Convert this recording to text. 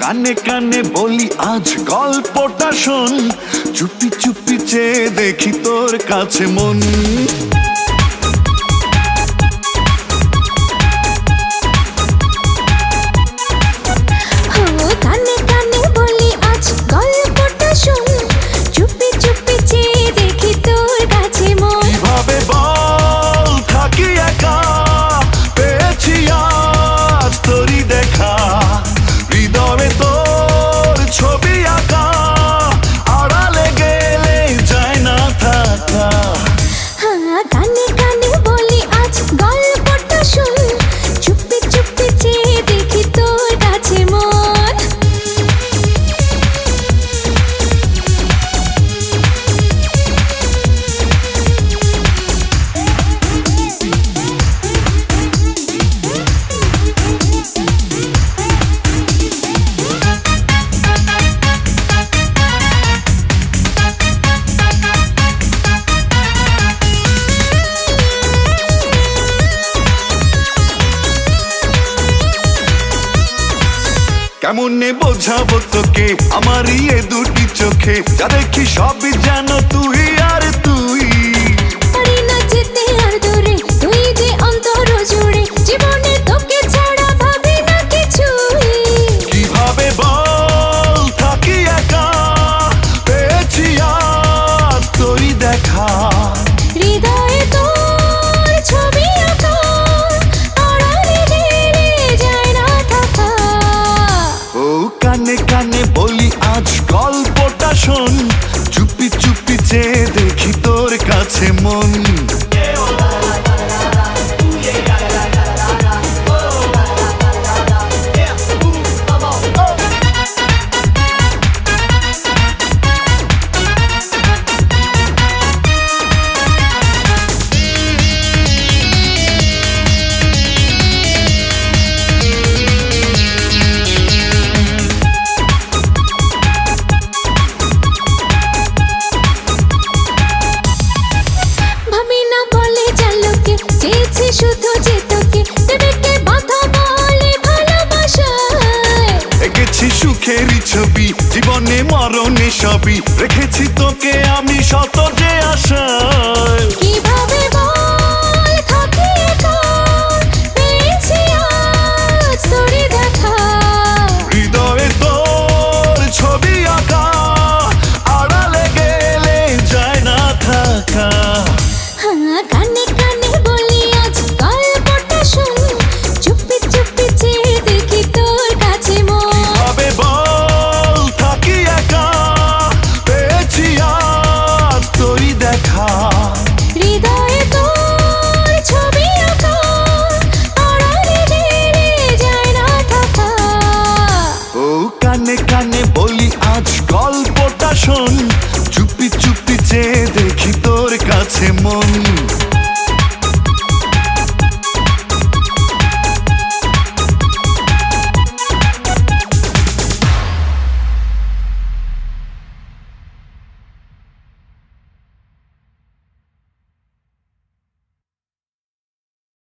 কানে কানে বলি আজ গল্পটা শোন, চুপি চুপি চেয়ে দেখি তোর কাছে মন। কানে কানে বলি আজ গল্পটা শোন, চুপি চুপি চেয়ে দেখি তোর কাছে মন। কিভাবে বল থাকি একা, পেয়েছি আজ তোরই দেখা, হৃদয়ে তোর ছবি আঁকা, আড়ালে গেলে যায় না থাকা। কানে কানে বলি আজ গল্পটা শোন, চুপি চুপি চেয়ে দেখি তোর কাছে মন। কেমনে বোঝাবো তোকে আমারই এ দুটি চোখে, যা দেখি সবই যেন তুই আর তুই। পারি না যেতে আর দূরে, তুই যে অন্তর জুড়ে, জীবনে তোকে ছাড়া ভাবি না কিছুই। কিভাবে বল থাকি একা, পেয়েছি আজ তোরই দেখা, হৃদয়ে তোর ছবি আঁকা, আড়ালে গেলে যায় না থাকা। ও কানে কানে বলি আজ গল্পটা শোন, চুপি চুপি চেয়ে দেখি তোর কাছে মন। ভাবি না বলে জালোকে, চেয়েছি শুধু যে তোকে, দেবে কে বাধা বলে ভালোবাসায়। এঁকেছি সুখেরই ছবি, জীবনে মরণে সবই, রেখেছি তোকে আমি সব